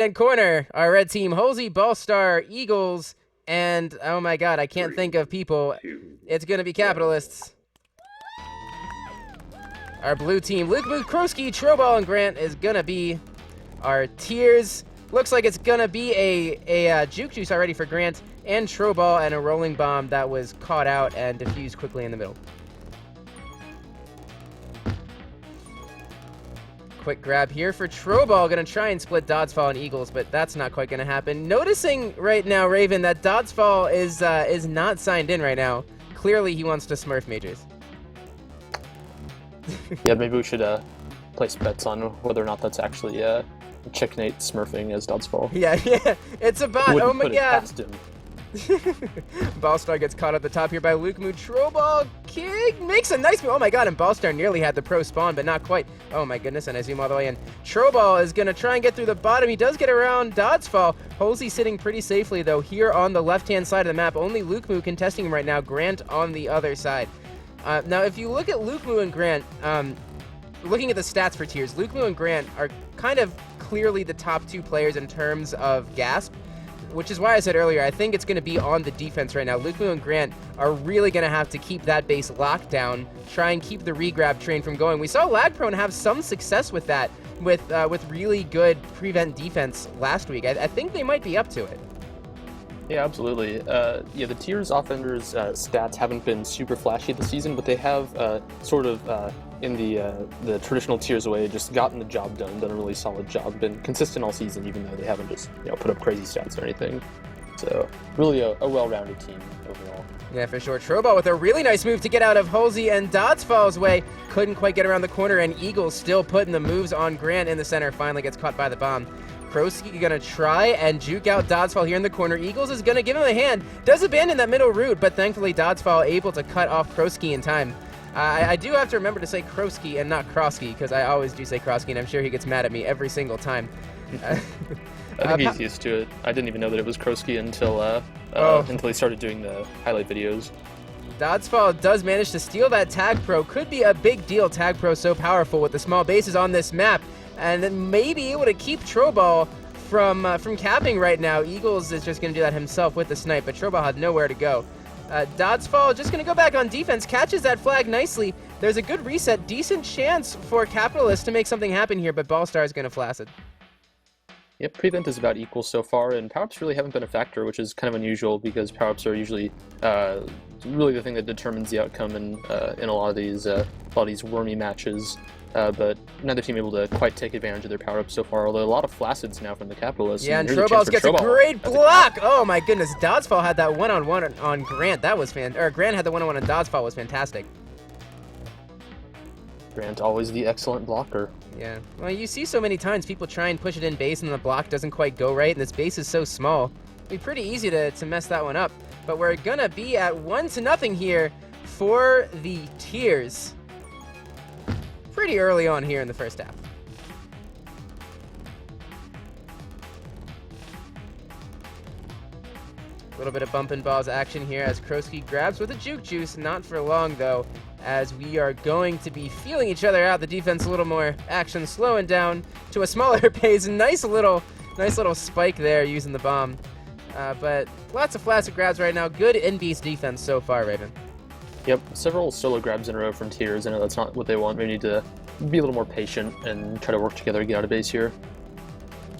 And corner, our red team, Halsey, Ballstar, Eagles, and oh my god, I can't think of people. It's gonna be capitalists. Our blue team, Luke Krosky, Troball, and Grant is gonna be our tiers. Looks like it's gonna be a juke juice already for Grant, and Troball, and a rolling bomb that was caught out and diffused quickly in the middle. Quick grab here for Troball. Gonna try and split Doddsfall and Eagles, but that's not quite gonna happen. Noticing right now, Raven, that Doddsfall is not signed in right now. Clearly, he wants to Smurf Majors. Yeah, maybe we should place bets on whether or not that's actually Chicknate smurfing as Doddsfall. Yeah, it's a bot. Oh my god. Ballstar gets caught at the top here by Luke Moo. Troball kick makes a nice move. Oh my god, and Ballstar nearly had the pro spawn, but not quite. Oh my goodness, and I zoom all the way in. Troball is gonna try and get through the bottom. He does get around Doddsfall. Halsey sitting pretty safely though here on the left-hand side of the map. Only Luke Moo contesting him right now. Grant on the other side. Now, if you look at Luke Moo and Grant, looking at the stats for tiers, Luke Moo and Grant are kind of clearly the top two players in terms of gasp, which is why I said earlier, I think it's going to be on the defense right now. Luke Moo and Grant are really going to have to keep that base locked down, try and keep the regrab train from going. We saw LagProne have some success with that, with really good prevent defense last week. I think they might be up to it. Yeah, absolutely. Yeah, the tiers offenders stats haven't been super flashy this season, but they have sort of in the traditional tiers way just gotten the job done a really solid job, been consistent all season, even though they haven't just put up crazy stats or anything. So really a well-rounded team overall. Yeah, for sure. Troball with a really nice move to get out of Halsey and Doddsfall's way. Couldn't quite get around the corner, and Eagles still putting the moves on Grant in the center. Finally gets caught by the bomb. Krosky gonna try and juke out Doddsfall here in the corner. Eagles is gonna give him a hand. Does abandon that middle route, but thankfully Doddsfall able to cut off Krosky in time. I do have to remember to say Krosky and not Krosky, because I always do say Krosky, and I'm sure he gets mad at me every single time. I think he's used to it. I didn't even know that it was Krosky until he started doing the highlight videos. Doddsfall does manage to steal that TagPro. Could be a big deal. TagPro so powerful with the small bases on this map, and then maybe able to keep Troball from capping right now. Eagles is just going to do that himself with the snipe, but Troball had nowhere to go. Doddsfall just going to go back on defense, catches that flag nicely. There's a good reset, decent chance for Capitalist to make something happen here, but Ballstar is going to flaccid. Yep, prevent is about equal so far, and power-ups really haven't been a factor, which is kind of unusual because power-ups are usually really the thing that determines the outcome in a lot of these wormy matches. But neither team able to quite take advantage of their power-ups so far, although a lot of flaccids now from the Capitalists. Yeah, and Troball gets a great block! Oh my goodness, Doddsfall had that one-on-one on Grant. That was Grant had the one-on-one on Doddsfall, was fantastic. Grant, always the excellent blocker. Yeah, well, you see so many times people try and push it in base and the block doesn't quite go right, and this base is so small. It'd be pretty easy to mess that one up. But we're gonna be at 1-0 here for the tiers. Pretty early on here in the first half. A little bit of bump and balls action here as Krosky grabs with a juke juice. Not for long though, as we are going to be feeling each other out. The defense a little more action, slowing down to a smaller pace. Nice little spike there using the bomb. But lots of flaccid grabs right now. Good in-beast defense so far, Raven. Yep, several solo grabs in a row from tiers. I know that's not what they want. We need to be a little more patient and try to work together to get out of base here.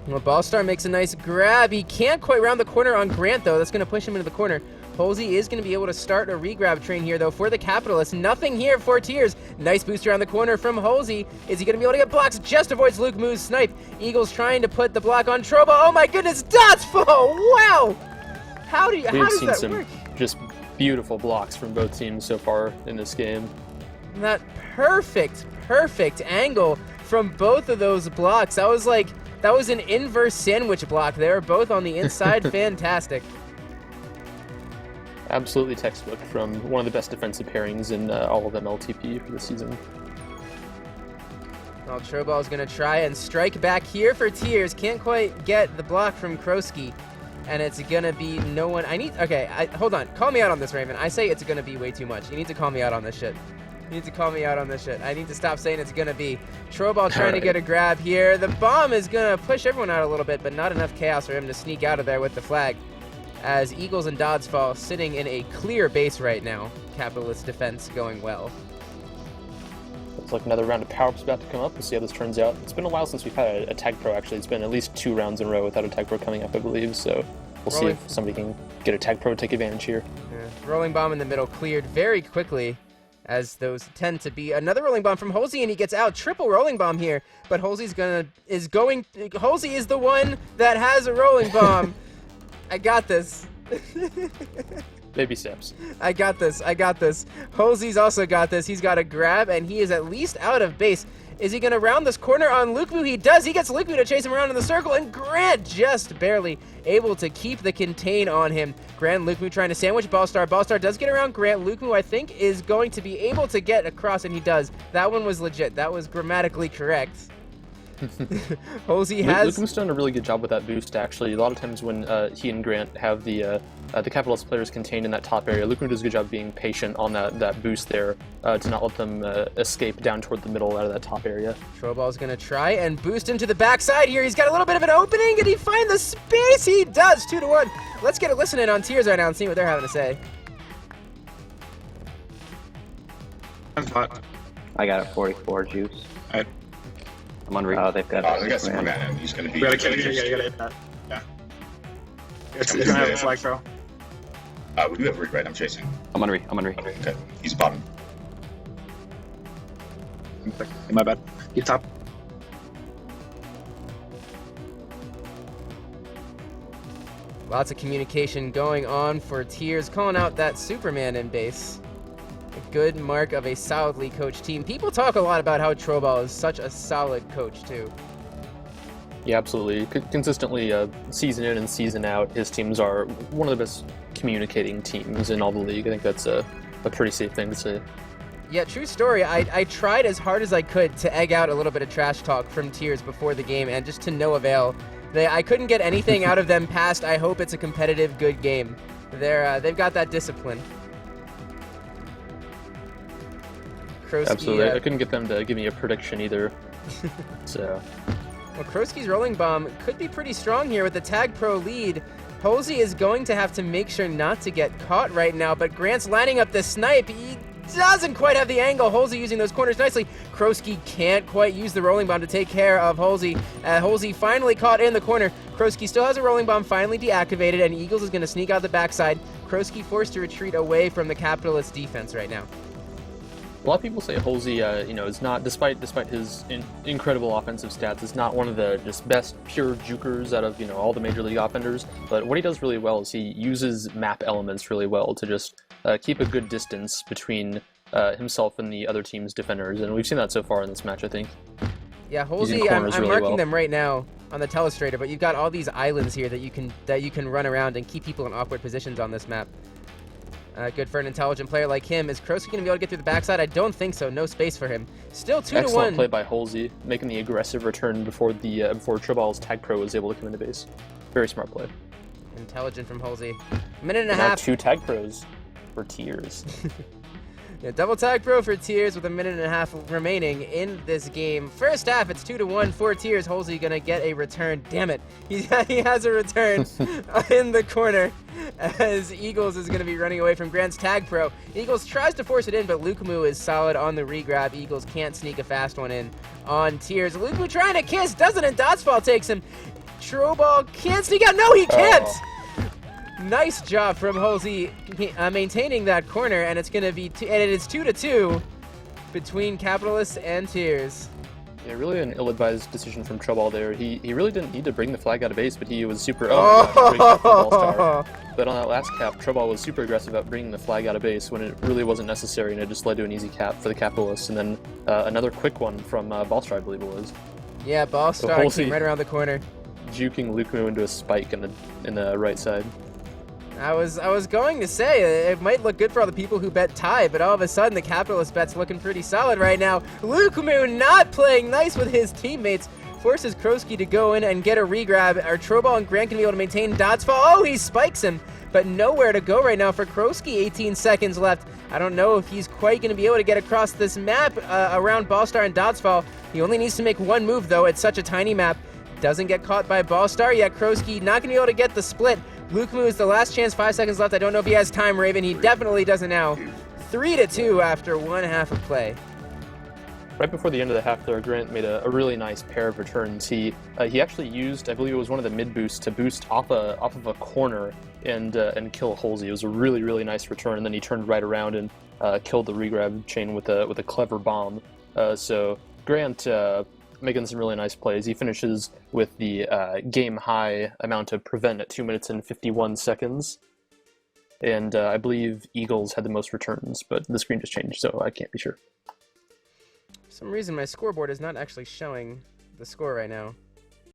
Well, Ballstar makes a nice grab. He can't quite round the corner on Grant, though. That's going to push him into the corner. Halsey is going to be able to start a regrab train here, though, for the Capitalists. Nothing here for tiers. Nice boost around the corner from Halsey. Is he going to be able to get blocks? Just avoids Luke Moo's snipe. Eagles trying to put the block on Troball. Oh my goodness, Doddsfall! Wow! How does that work? Just beautiful blocks from both teams so far in this game. That perfect angle from both of those blocks. That was an inverse sandwich block. They were both on the inside. Fantastic. Absolutely textbook from one of the best defensive pairings in all of MLTP for the season. Well, Troball is going to try and strike back here for tiers. Can't quite get the block from Krosky. And it's going to be no one. Hold on. Call me out on this, Raven. I say it's going to be way too much. You need to call me out on this shit. You need to call me out on this shit. I need to stop saying it's gonna be. Troball trying to get a grab here. The bomb is gonna push everyone out a little bit, but not enough chaos for him to sneak out of there with the flag. As Eagles and Dodds fall sitting in a clear base right now. Capitalist defense going well. Looks like another round of power-ups about to come up. We'll see how this turns out. It's been a while since we've had a TagPro, actually. It's been at least 2 rounds in a row without a TagPro coming up, I believe, so we'll see if somebody can get a TagPro, take advantage here. Yeah. Rolling bomb in the middle cleared very quickly, as those tend to be. Another rolling bomb from Halsey, and he gets out. Triple rolling bomb here, but Halsey's Halsey is the one that has a rolling bomb. I got this. Baby steps. I got this. Halsey's also got this. He's got a grab, and he is at least out of base. Is he going to round this corner on Lukemoo? He does. He gets Lukemoo to chase him around in the circle, and Grant just barely able to keep the contain on him. Grant and Lukemoo trying to sandwich Ballstar. Ballstar does get around Grant. Lukemoo, I think, is going to be able to get across, and he does. That one was legit. That was grammatically correct. Halsey has... Lukemoo's done a really good job with that boost, actually. A lot of times when he and Grant have the Capitalist players contained in that top area, Lukemoo does a good job being patient on that boost there to not let them escape down toward the middle out of that top area. Troball's going to try and boost into the backside here. He's got a little bit of an opening. Can he find the space? He does. 2-1. Let's get a listen in on Tears right now and see what they're having to say. I got a 44 juice. I'm on Oh, they've got. they got some more mana. He's gonna be. You gotta hit that. Yeah. You're gonna have a flag throw. We do have Reed, right? I'm chasing. I'm on re. Okay. He's bottom. My bad. Get top. Lots of communication going on for Tears, calling out that Superman in base. A good mark of a solidly coached team. People talk a lot about how Troball is such a solid coach, too. Yeah, absolutely. Consistently, season in and season out, his teams are one of the best communicating teams in all the league. I think that's a pretty safe thing to say. Yeah, true story. I tried as hard as I could to egg out a little bit of trash talk from Tears before the game, and just to no avail. I couldn't get anything out of them past, I hope it's a competitive, good game. They've got that discipline. Krosky, absolutely. I couldn't get them to give me a prediction either. So. Well, Krosky's rolling bomb could be pretty strong here with the TagPro lead. Halsey is going to have to make sure not to get caught right now, but Grant's lining up the snipe. He doesn't quite have the angle. Halsey using those corners nicely. Krosky can't quite use the rolling bomb to take care of Halsey. Halsey finally caught in the corner. Krosky still has a rolling bomb finally deactivated, and Eagles is going to sneak out the backside. Krosky forced to retreat away from the Capitalist defense right now. A lot of people say Halsey, is not, despite his incredible offensive stats, is not one of the just best pure jukers out of all the major league offenders. But what he does really well is he uses map elements really well to just keep a good distance between himself and the other team's defenders, and we've seen that so far in this match, I think. Yeah, Halsey, I'm really marking them right now on the telestrator, but you've got all these islands here that you can run around and keep people in awkward positions on this map. Good for an intelligent player like him. Is Krosky going to be able to get through the backside? I don't think so. No space for him. Still 2-1. Excellent play by Halsey, making the aggressive return before Troball's TagPro was able to come into base. Very smart play. Intelligent from Halsey. A minute and a half. 2 TagPros for Tears. Yeah, double TagPro for Tears with a minute and a half remaining in this game. First half, it's 2-1 for Tears. Halsey going to get a return. Damn it. He has a return in the corner as Eagles is going to be running away from Grant's TagPro. Eagles tries to force it in, but Lukemoo is solid on the regrab. Eagles can't sneak a fast one in on Tears. Lukemoo trying to kiss, doesn't, and Dotsfall takes him. Troball can't sneak out. No, he can't! Oh. Nice job from Halsey maintaining that corner, and it's going to be and it is 2-2 between Capitalists and Tears. Yeah, really an ill-advised decision from Troball there. He really didn't need to bring the flag out of base, but he was super great cap from Ballstar. But on that last cap, Troball was super aggressive about bringing the flag out of base when it really wasn't necessary, and it just led to an easy cap for the Capitalists. And then another quick one from Ballstar, I believe it was. Yeah, Ballstar came right around the corner, juking Lukemoo into a spike in the right side. I was going to say, it might look good for all the people who bet tie, but all of a sudden the Capitalist bet's looking pretty solid right now. Lukemoo not playing nice with his teammates, forces Krosky to go in and get a regrab. Are Troball and Grant going to be able to maintain Dotsfall? Oh, he spikes him, but nowhere to go right now for Kroski. 18 seconds left. I don't know if he's quite going to be able to get across this map around Ballstar and Doddsfall. He only needs to make one move, though. It's such a tiny map. Doesn't get caught by Ballstar yet. Kroski not going to be able to get the split. Lukemoo is the last chance. 5 seconds left. I don't know if he has time, Raven. He definitely doesn't now. 3-2 after 1/2 of play. Right before the end of the half there, Grant made a really nice pair of returns. He actually used, I believe it was one of the mid boosts, to boost off of a corner and kill Halsey. It was a really, really nice return, and then he turned right around and killed the regrab chain with a clever bomb. So Grant making some really nice plays. He finishes with the game high amount of prevent at 2 minutes and 51 seconds. And I believe Eagles had the most returns, but the screen just changed, so I can't be sure. For some reason, my scoreboard is not actually showing the score right now.